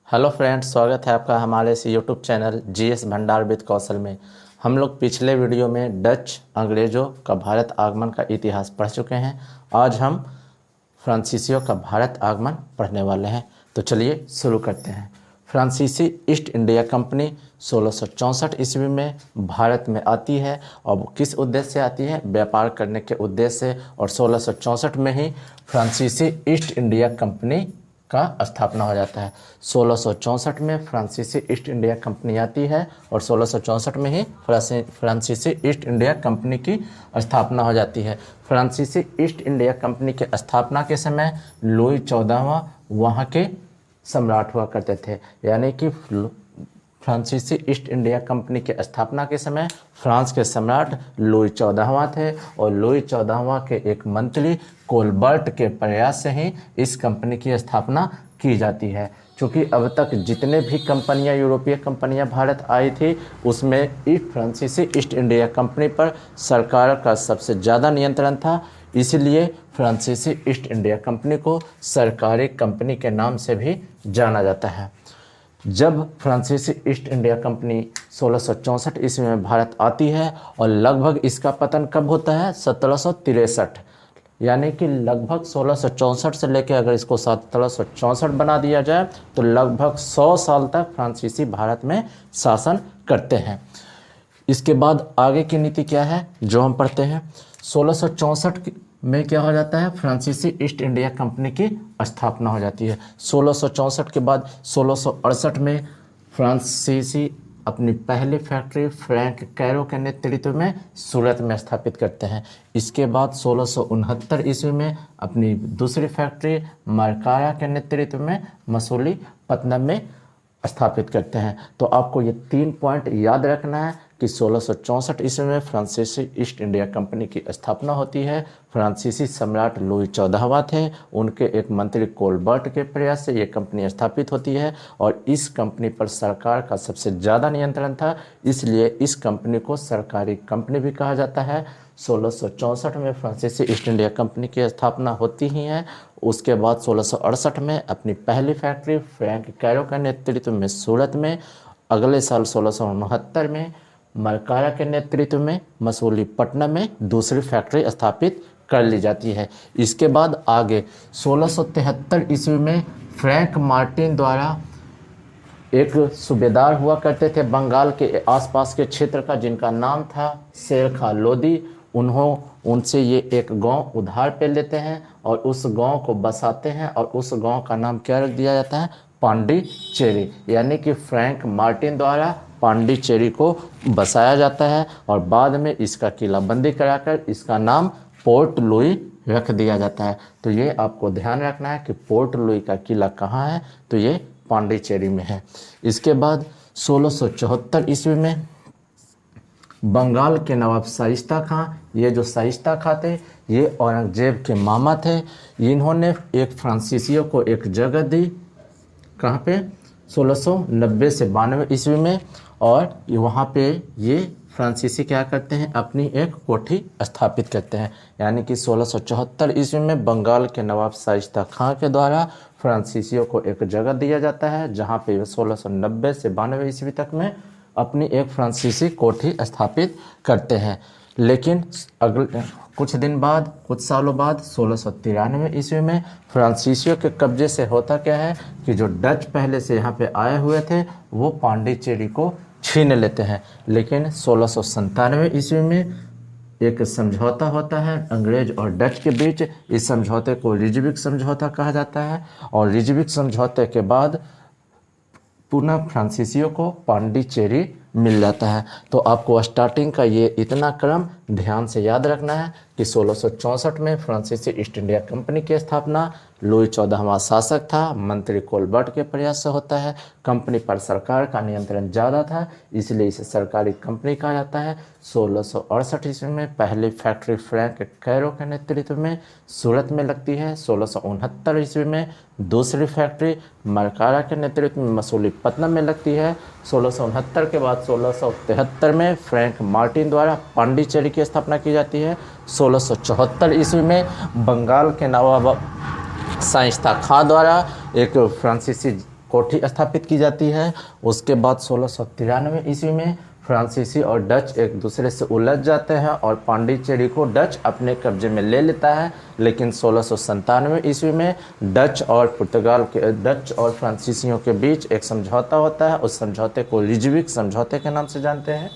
Hello friends, स्वागत है आपका हमारे इस यूट्यूब चैनल जीएस भंडार विद कौशल में। हम लोग पिछले वीडियो में डच अंग्रेज़ों का भारत आगमन का इतिहास पढ़ चुके हैं। आज हम फ्रांसीसियों का भारत आगमन पढ़ने वाले हैं। तो चलिए शुरू करते हैं। फ्रांसीसी ईस्ट इंडिया कंपनी 1664 ईस्वी में भारत में आती है और वो किस उद्देश्य से आती है? व्यापार करने के उद्देश्य से। और 1664 में ही फ्रांसीसी ईस्ट इंडिया कंपनी का स्थापना हो जाता है। 1664 में फ्रांसीसी ईस्ट इंडिया कंपनी आती है और 1664 में ही फ्रांसीसी ईस्ट इंडिया कंपनी की स्थापना हो जाती है। फ्रांसीसी ईस्ट इंडिया कंपनी के स्थापना के समय लुई 14वां वहाँ के सम्राट हुआ करते थे। यानी कि फ्रांसीसी ईस्ट इंडिया कंपनी के स्थापना के समय फ्रांस के सम्राट लुई 14वां थे और लुई 14वां के एक मंत्री कोलबर्ट के प्रयास से ही इस कंपनी की स्थापना की जाती है। क्योंकि अब तक जितने भी कंपनियां, यूरोपीय कंपनियां भारत आई थी, उसमें फ्रांसीसी ईस्ट इंडिया कंपनी पर सरकार का सबसे ज़्यादा नियंत्रण था। इसलिए फ्रांसीसी ईस्ट इंडिया कंपनी को सरकारी कंपनी के नाम से भी जाना जाता है। जब फ्रांसीसी ईस्ट इंडिया कंपनी 1664 ईस्वी में भारत आती है और लगभग इसका पतन कब होता है? 1763। यानी कि लगभग 1664 से लेकर अगर इसको 1764 बना दिया जाए तो लगभग 100 साल तक फ्रांसीसी भारत में शासन करते हैं। इसके बाद आगे की नीति क्या है जो हम पढ़ते हैं? 1664 में क्या हो जाता है? फ्रांसीसी ईस्ट इंडिया कंपनी की स्थापना हो जाती है। 1664 के बाद 1668 में फ्रांसीसी अपनी पहली फैक्ट्री फ्रैंक कैरो के नेतृत्व में सूरत में स्थापित करते हैं। इसके बाद 1669 ईस्वी में अपनी दूसरी फैक्ट्री मरकारा के नेतृत्व में मसूलीपट्टनम में स्थापित करते हैं। तो आपको ये 3 पॉइंट याद रखना है कि 1664 ईस्वी में फ्रांसीसी ईस्ट इंडिया कंपनी की स्थापना होती है। फ्रांसीसी सम्राट लुई 14वां थे, उनके एक मंत्री कोलबर्ट के प्रयास से ये कंपनी स्थापित होती है और इस कंपनी पर सरकार का सबसे ज़्यादा नियंत्रण था, इसलिए इस कंपनी को सरकारी कंपनी भी कहा जाता है। 1664 में फ्रांसीसी ईस्ट इंडिया कंपनी की स्थापना होती ही है। उसके बाद 1668 में अपनी पहली फैक्ट्री फ्रैंक कैरो के नेतृत्व में सूरत में, अगले साल 1669 में मरकारा के नेतृत्व में मसूलीपट्टनम में दूसरी फैक्ट्री स्थापित कर ली जाती है। इसके बाद आगे 1673 ईस्वी में फ्रैंक मार्टिन द्वारा, एक सूबेदार हुआ करते थे बंगाल के आसपास के क्षेत्र का, जिनका नाम था शेर खां लोदी, उनसे ये एक गांव उधार पे लेते हैं और उस गांव को बसाते हैं और उस गांव का नाम क्या रख दिया जाता है? पांडिचेरी। यानी कि फ्रैंक मार्टिन द्वारा पांडिचेरी को बसाया जाता है और बाद में इसका किलाबंदी कराकर इसका नाम पोर्ट लुई रख दिया जाता है। तो ये आपको ध्यान रखना है कि पोर्ट लुई का किला कहाँ है, तो ये पांडिचेरी में है। इसके बाद 1674 ईस्वी में बंगाल के नवाब शाइस्ता खां, ये जो शाइस्ता खां थे ये औरंगजेब के मामा थे। इन्होंने एक फ्रांसीसियों को एक जगह दी, कहाँ पे? 1690 से 92 ईस्वी में, और वहाँ पे ये फ्रांसीसी क्या करते हैं? अपनी एक कोठी स्थापित करते हैं। यानी कि 1674 ईस्वी में बंगाल के नवाब शाइस्ता खां के द्वारा फ्रांसीसियों को एक जगह दिया जाता है, जहाँ पे 1690 से 92 ईस्वी तक में अपनी एक फ्रांसीसी कोठी स्थापित करते हैं। लेकिन अगले कुछ दिन बाद, कुछ सालों बाद 1693 ईस्वी में फ्रांसीसियों के कब्जे से होता क्या है कि जो डच पहले से यहाँ पे आए हुए थे वो पांडिचेरी को छीन लेते हैं। लेकिन 1697 ईस्वी में एक समझौता होता है अंग्रेज और डच के बीच। इस समझौते को रिजविक समझौता कहा जाता है और रिजविक समझौते के बाद पुनः फ्रांसीसियों को पांडिचेरी मिल जाता है। तो आपको स्टार्टिंग का ये इतना क्रम ध्यान से याद रखना है कि 1664 में फ्रांसीसी ईस्ट इंडिया कंपनी की स्थापना लुई 14वां शासक था, मंत्री कोलबर्ट के प्रयास से होता है। कंपनी पर सरकार का नियंत्रण ज़्यादा था, इसलिए इसे सरकारी कंपनी कहा जाता है। 1668 ईस्वी में पहली फैक्ट्री फ्रैंक कैरो के नेतृत्व में सूरत में लगती है। 1669 ईस्वी में दूसरी फैक्ट्री मरकारा के नेतृत्व में मसूलीपट्टनम में लगती है। 1669 के बाद बाद 1673 में फ्रैंक मार्टिन द्वारा पांडिचेरी की स्थापना की जाती है। 1674 ईस्वी में बंगाल के नवाब शाइस्ता खां द्वारा एक फ्रांसीसी कोठी स्थापित की जाती है। उसके बाद 1693 ईस्वी में फ्रांसीसी और डच एक दूसरे से उलझ जाते हैं और पांडिचेरी को डच अपने कब्जे में ले लेता है। लेकिन 1697 ईस्वी में डच और फ्रांसीसियों के बीच एक समझौता होता है। उस समझौते को रिजविक समझौते के नाम से जानते हैं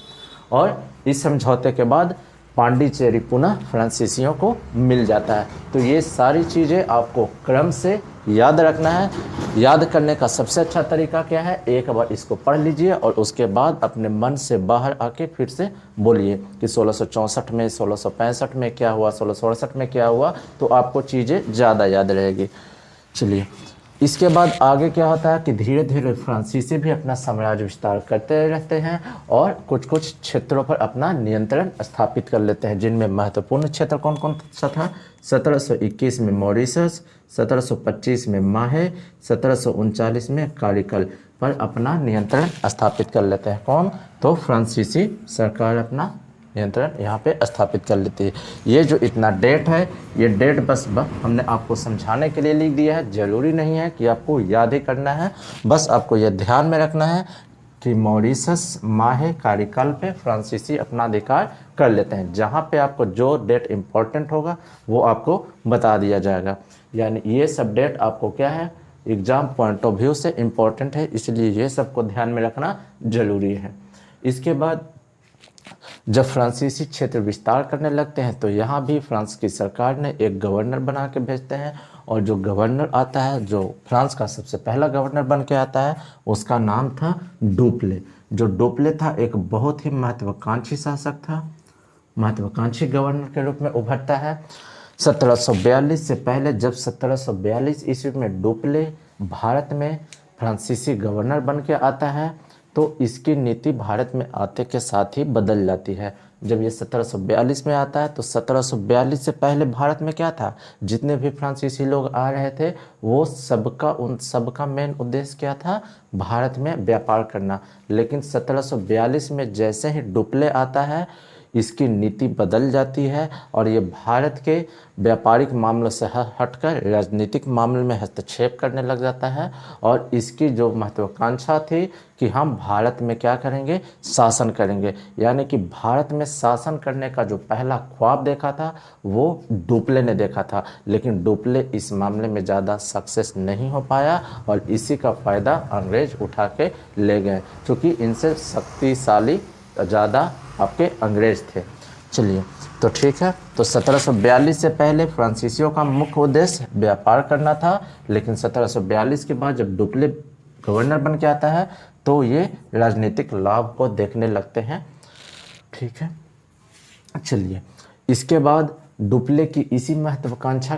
और इस समझौते के बाद पांडिचेरी पुनः फ्रांसीसियों को मिल जाता है। तो ये सारी चीज़ें आपको क्रम से याद रखना है। याद करने का सबसे अच्छा तरीका क्या है, एक बार इसको पढ़ लीजिए और उसके बाद अपने मन से बाहर आके फिर से बोलिए कि 1664 में, 1665 में क्या हुआ, 1668 में क्या हुआ, तो आपको चीज़ें ज़्यादा याद रहेगी। चलिए, इसके बाद आगे क्या होता है कि धीरे धीरे फ्रांसीसी भी अपना साम्राज्य विस्तार करते रहते हैं और कुछ कुछ क्षेत्रों पर अपना नियंत्रण स्थापित कर लेते हैं, जिनमें महत्वपूर्ण क्षेत्र कौन कौन सा था। 1721 में मॉरिशस, 1725 में माहे, 1739 में कारिकल पर अपना नियंत्रण स्थापित कर लेते हैं। कौन? तो फ्रांसीसी सरकार अपना नियंत्रण यहाँ पे स्थापित कर लेती है। ये जो इतना डेट है, ये डेट बस हमने आपको समझाने के लिए लिख दिया है। ज़रूरी नहीं है कि आपको याद ही करना है, बस आपको यह ध्यान में रखना है कि मॉरिशस, माहे, कारिकल पे फ्रांसीसी अपना अधिकार कर लेते हैं। जहाँ पे आपको जो डेट इम्पोर्टेंट होगा वो आपको बता दिया जाएगा। यानी ये सब डेट आपको क्या है, एग्ज़ाम पॉइंट ऑफ व्यू से इम्पोर्टेंट है, इसलिए ये सबको ध्यान में रखना ज़रूरी है। इसके बाद जब फ्रांसीसी क्षेत्र विस्तार करने लगते हैं तो यहाँ भी फ्रांस की सरकार ने एक गवर्नर बना के भेजते हैं और जो गवर्नर आता है, जो फ्रांस का सबसे पहला गवर्नर बन के आता है, उसका नाम था डुप्ले। जो डुप्ले था एक बहुत ही महत्वाकांक्षी शासक था, महत्वाकांक्षी गवर्नर के रूप में उभरता है। 1742 से पहले जब 1742 ईस्वी में डुप्ले भारत में फ्रांसीसी गवर्नर बन के आता है तो इसकी नीति भारत में आते के साथ ही बदल जाती है। जब ये 1742 में आता है तो 1742 से पहले भारत में क्या था, जितने भी फ्रांसीसी लोग आ रहे थे वो उन सबका मेन उद्देश्य क्या था, भारत में व्यापार करना। लेकिन 1742 में जैसे ही डुप्ले आता है इसकी नीति बदल जाती है और ये भारत के व्यापारिक मामलों से हटकर राजनीतिक मामले में हस्तक्षेप करने लग जाता है। और इसकी जो महत्वाकांक्षा थी कि हम भारत में क्या करेंगे, शासन करेंगे, यानी कि भारत में शासन करने का जो पहला ख्वाब देखा था वो डुप्ले ने देखा था। लेकिन डुप्ले इस मामले में ज़्यादा सक्सेस नहीं हो पाया और इसी का फ़ायदा अंग्रेज उठा के ले गए, क्योंकि इनसे शक्तिशाली ज़्यादा आपके अंग्रेज थे। चलिए, तो ठीक है। तो 1742 से पहले फ्रांसीसियों का मुख्य उद्देश्य व्यापार करना था, लेकिन 1742 के बाद जब डुप्ले गवर्नर बन के आता है तो ये राजनीतिक लाभ को देखने लगते हैं। ठीक है, चलिए, इसके बाद डुप्ले की इसी महत्वाकांक्षा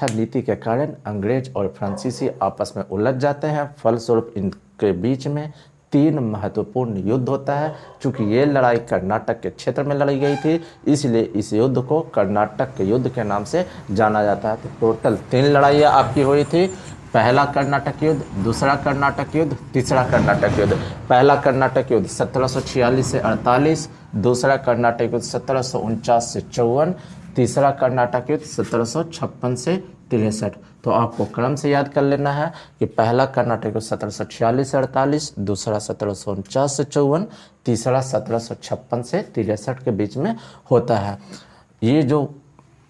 नीति के कारण अंग्रेज और फ्रांसीसी आपस में उलझ जाते हैं। फलस्वरूप इनके बीच में 3 महत्वपूर्ण युद्ध होता है। चूँकि ये लड़ाई कर्नाटक के क्षेत्र में लड़ी गई थी, इसलिए इस युद्ध को कर्नाटक के युद्ध के नाम से जाना जाता है। तो टोटल 3 लड़ाइयाँ आपकी हुई थी। पहला कर्नाटक युद्ध, दूसरा कर्नाटक युद्ध, तीसरा कर्नाटक युद्ध। पहला कर्नाटक युद्ध 1746 से 48, दूसरा कर्नाटक युद्ध 1749 से 54, तीसरा कर्नाटक युद्ध 1756 से 63। तो आपको क्रम से याद कर लेना है कि पहला कर्नाटक युद्ध 1746 से 48, दूसरा 1749 से 54, तीसरा 1756 से 63 के बीच में होता है। ये जो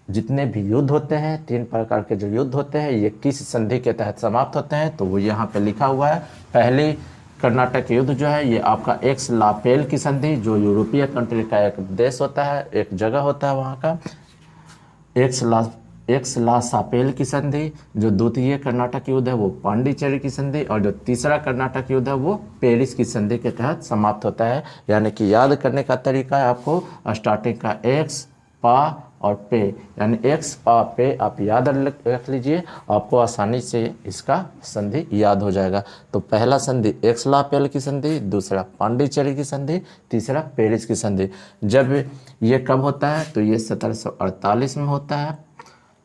जितने भी युद्ध होते हैं, 3 प्रकार के जो युद्ध होते हैं, ये किस संधि के तहत समाप्त होते हैं, तो वो यहाँ पे लिखा हुआ है। पहली कर्नाटक युद्ध जो है ये आपका एक्स-ला-पेल की संधि, जो यूरोपीय कंट्री का एक देश होता है, एक जगह होता है वहाँ का, एक्स-ला-सापेल की संधि। जो द्वितीय कर्नाटक युद्ध है वो पांडिचेरी की संधि, और जो तीसरा कर्नाटक युद्ध है वो पेरिस की संधि के तहत समाप्त होता है। यानी कि याद करने का तरीका है, आपको स्टार्टिंग का एक्स, पा और पे, यानी एक्स, पा, पे आप याद रख लीजिए, आपको आसानी से इसका संधि याद हो जाएगा। तो पहला संधि एक्स-ला-पेल की संधि, दूसरा पांडिचेरी की संधि, तीसरा पेरिस की संधि। जब ये कब होता है तो ये 1748 में होता है,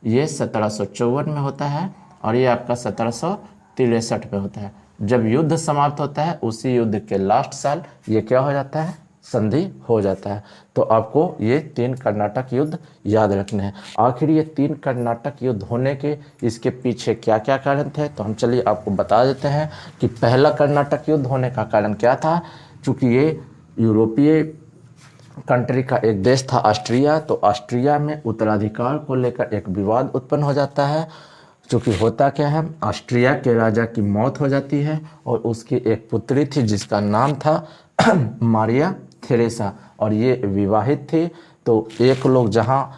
ये 1754 में होता है और ये आपका 1763 में होता है। जब युद्ध समाप्त होता है उसी युद्ध के लास्ट साल ये क्या हो जाता है, संधि हो जाता है। तो आपको ये 3 कर्नाटक युद्ध याद रखने हैं। आखिर ये 3 कर्नाटक युद्ध होने के इसके पीछे क्या क्या कारण थे, तो हम चलिए आपको बता देते हैं कि पहला कर्नाटक युद्ध होने का कारण क्या था। चूँकि ये यूरोपीय कंट्री का एक देश था ऑस्ट्रिया, तो ऑस्ट्रिया में उत्तराधिकार को लेकर एक विवाद उत्पन्न हो जाता है। क्योंकि होता क्या है, ऑस्ट्रिया के राजा की मौत हो जाती है और उसकी एक पुत्री थी जिसका नाम था मारिया थेरेसा, और ये विवाहित थी। तो एक लोग जहाँ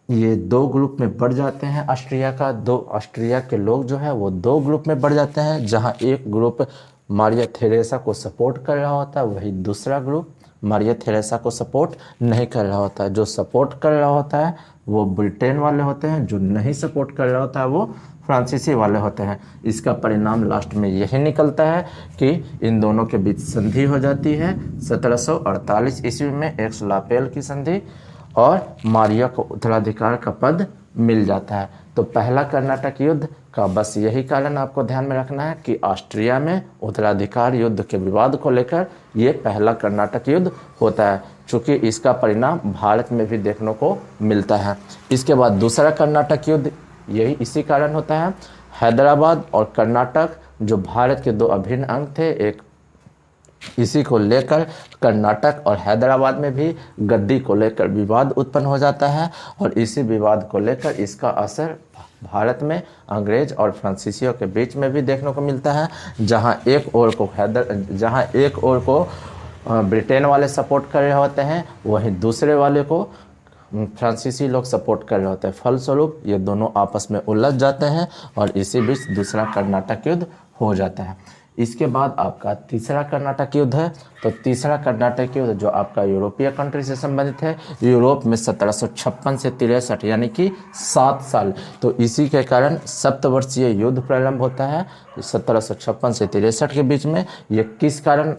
ये 2 ग्रुप में बढ़ जाते हैं, ऑस्ट्रिया के लोग जो है वो 2 ग्रुप में बढ़ जाते हैं। जहाँ एक ग्रुप मारिया थेरेसा को सपोर्ट कर रहा होता है, वही दूसरा ग्रुप मारिया थेरेसा को सपोर्ट नहीं कर रहा होता है। जो सपोर्ट कर रहा होता है वो ब्रिटेन वाले होते हैं, जो नहीं सपोर्ट कर रहा होता है वो फ्रांसीसी वाले होते हैं। इसका परिणाम लास्ट में यही निकलता है कि इन दोनों के बीच संधि हो जाती है 1748 ईस्वी में, एक्स लापेल की संधि, और मारिया को उत्तराधिकार का पद मिल जाता है। तो पहला कर्नाटक युद्ध का बस यही कारण आपको ध्यान में रखना है कि ऑस्ट्रिया में उत्तराधिकार युद्ध के विवाद को लेकर ये पहला कर्नाटक युद्ध होता है, चूँकि इसका परिणाम भारत में भी देखने को मिलता है। इसके बाद दूसरा कर्नाटक युद्ध यही इसी कारण होता है। हैदराबाद और कर्नाटक जो भारत के 2 अभिन्न अंग थे, एक इसी को लेकर कर्नाटक और हैदराबाद में भी गद्दी को लेकर विवाद उत्पन्न हो जाता है, और इसी विवाद को लेकर इसका असर भारत में अंग्रेज और फ्रांसीसियों के बीच में भी देखने को मिलता है। जहां एक ओर को ब्रिटेन वाले सपोर्ट कर रहे होते हैं, वहीं दूसरे वाले को फ्रांसीसी लोग सपोर्ट कर रहे होते हैं। फलस्वरूप ये दोनों आपस में उलझ जाते हैं और इसी बीच दूसरा कर्नाटक युद्ध हो जाता है। इसके बाद आपका तीसरा कर्नाटक युद्ध है। तो तीसरा कर्नाटक युद्ध जो आपका यूरोपीय कंट्री से संबंधित है, यूरोप में 1756 से 63 यानी कि 7 साल। तो इसी के कारण सप्तवर्षीय युद्ध प्रारंभ होता है 1756 से 63 के बीच में। ये किस कारण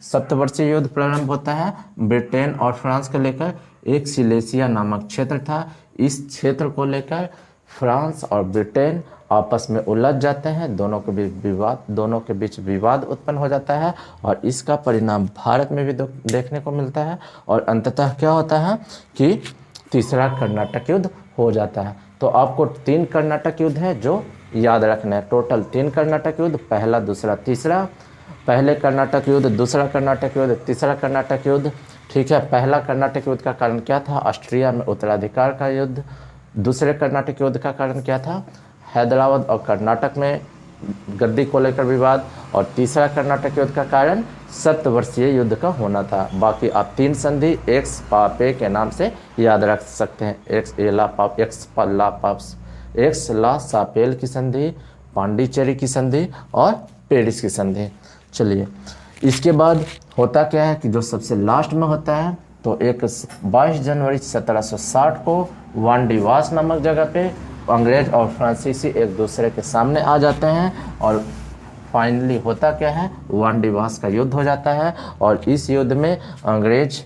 सप्तवर्षीय युद्ध प्रारंभ होता है? ब्रिटेन और फ्रांस को लेकर एक सिलेसिया नामक क्षेत्र था। इस क्षेत्र को लेकर फ्रांस और ब्रिटेन आपस में उलझ जाते हैं, दोनों के बीच विवाद उत्पन्न हो जाता है, और इसका परिणाम भारत में भी देखने को मिलता है। और अंततः क्या होता है कि तीसरा कर्नाटक युद्ध हो जाता है। तो आपको 3 कर्नाटक युद्ध है जो याद रखना है। टोटल 3 कर्नाटक युद्ध, पहला, दूसरा, तीसरा। पहले कर्नाटक युद्ध, दूसरा कर्नाटक युद्ध, तीसरा कर्नाटक युद्ध। ठीक है, पहला कर्नाटक युद्ध का कारण क्या था? ऑस्ट्रिया में उत्तराधिकार का युद्ध। दूसरे कर्नाटक युद्ध का कारण क्या था? हैदराबाद और कर्नाटक में गद्दी को लेकर विवाद। और तीसरा कर्नाटक युद्ध का कारण सप्तवर्षीय युद्ध का होना था। बाकी आप 3 संधि एक्स पापे के नाम से याद रख सकते हैं। एक्स ला सापेल की संधि, पांडिचेरी की संधि और पेरिस की संधि। चलिए, इसके बाद होता क्या है कि जो सबसे लास्ट में होता है, तो 22 जनवरी 1760 को वानडीवास नामक जगह पे अंग्रेज और फ्रांसीसी एक दूसरे के सामने आ जाते हैं, और फाइनली होता क्या है, वानडीवास का युद्ध हो जाता है। और इस युद्ध में अंग्रेज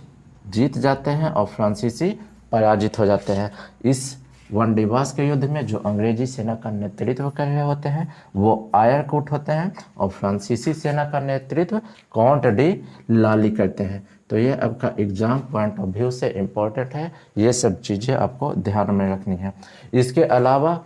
जीत जाते हैं और फ्रांसीसी पराजित हो जाते हैं। इस वानडीवास के युद्ध में जो अंग्रेजी सेना का नेतृत्व कर रहे होते हैं वो आयरकोट होते हैं, और फ्रांसीसी सेना का नेतृत्व काउंट डी लाली करते हैं। तो ये आपका एग्जाम पॉइंट ऑफ व्यू से इम्पोर्टेंट है, ये सब चीज़ें आपको ध्यान में रखनी है। इसके अलावा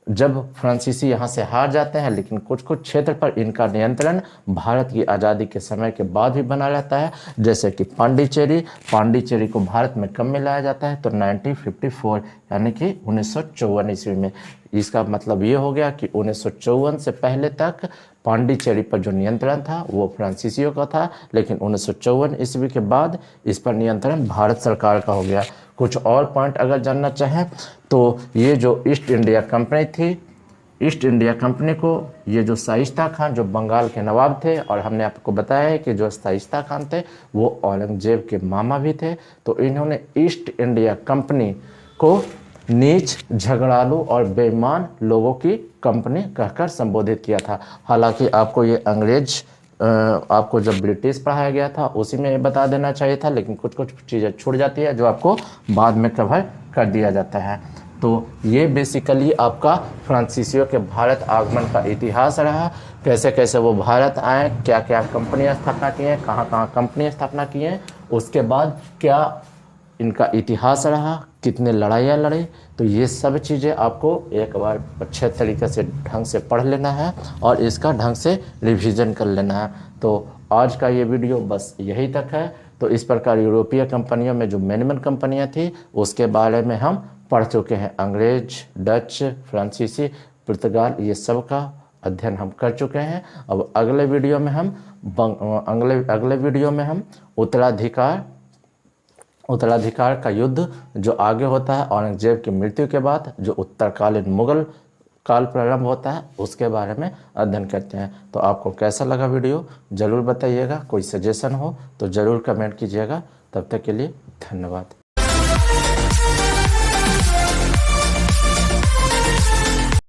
जब फ्रांसीसी यहाँ से हार जाते हैं, लेकिन कुछ कुछ क्षेत्र पर इनका नियंत्रण भारत की आज़ादी के समय के बाद भी बना रहता है। जैसे कि पांडिचेरी को भारत में कब मिलाया जाता है? तो 1954 यानी कि 1954 ईस्वी में। इसका मतलब ये हो गया कि 1954 से पहले तक पांडिचेरी पर जो नियंत्रण था वो फ्रांसीसियों का था, लेकिन 1954 ईस्वी के बाद इस पर नियंत्रण भारत सरकार का हो गया। कुछ और पॉइंट अगर जानना चाहें तो ये जो ईस्ट इंडिया कंपनी थी, ईस्ट इंडिया कंपनी को ये जो शाइस्ता खान जो बंगाल के नवाब थे, और हमने आपको बताया है कि जो शाइस्ता खान थे वो औरंगजेब के मामा भी थे, तो इन्होंने ईस्ट इंडिया कंपनी को नीच, झगड़ालू और बेईमान लोगों की कंपनी कहकर संबोधित किया था। हालांकि आपको ये आपको जब ब्रिटिश पढ़ाया गया था उसी में बता देना चाहिए था, लेकिन कुछ कुछ चीज़ें छूट जाती है जो आपको बाद में कवर कर दिया जाता है। तो ये बेसिकली आपका फ्रांसीसियों के भारत आगमन का इतिहास रहा, कैसे कैसे वो भारत आए, क्या क्या कंपनियां स्थापना की हैं, कहाँ कहाँ कंपनियां स्थापना की हैं, उसके बाद क्या इनका इतिहास रहा, कितने लड़ाइयाँ लड़े। तो ये सब चीज़ें आपको एक बार अच्छे तरीके से ढंग से पढ़ लेना है और इसका ढंग से रिवीजन कर लेना है। तो आज का ये वीडियो बस यही तक है। तो इस प्रकार यूरोपीय कंपनियों में जो मेन कंपनियां थी उसके बारे में हम पढ़ चुके हैं। अंग्रेज, डच, फ्रांसीसी, पुर्तगाल, ये सब का अध्ययन हम कर चुके हैं। अब अगले वीडियो में हम अगले वीडियो में हम उत्तराधिकार का युद्ध जो आगे होता है औरंगजेब की मृत्यु के बाद, जो उत्तरकालीन मुगल काल प्रारंभ होता है, उसके बारे में अध्ययन करते हैं। तो आपको कैसा लगा वीडियो ज़रूर बताइएगा। कोई सजेशन हो तो ज़रूर कमेंट कीजिएगा। तब तक के लिए धन्यवाद।